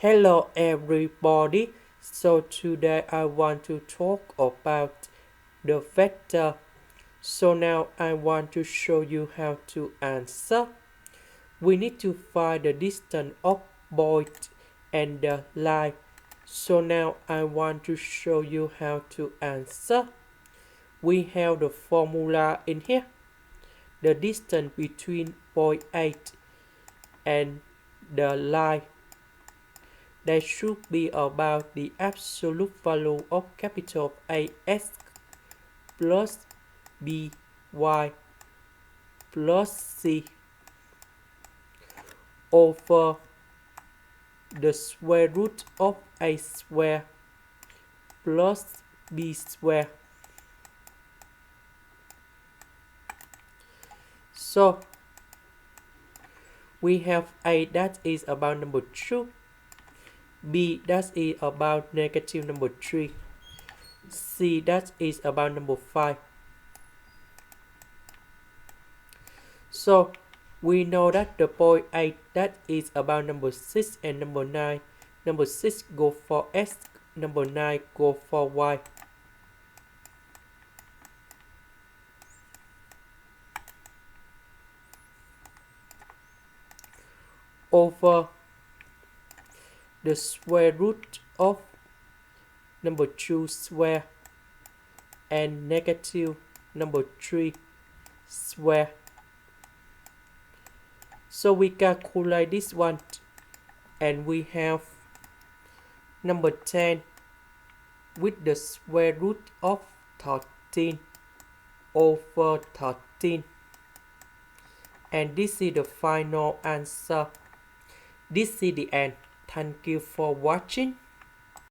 Hello everybody. So today I want to talk about the vector. So now I want to show you how to answer. We need to find the distance of point and the line. So now I want to show you how to answer. We have the formula in here. The distance between point 8 and the line, that should be about the absolute value of capital AS plus BY plus C over the square root of A square plus B square. So we have A that is about number 2, B that is about negative number 3, C that is about number 5. So we know that the point 8 that is about number 6 and number 9. Number 6 go for X, number 9 go for Y. Over the square root of number 2 square and negative number 3 square. So we calculate this one and we have number 10 with the square root of 13 over 13. And this is the final answer. This is the end. Thank you for watching.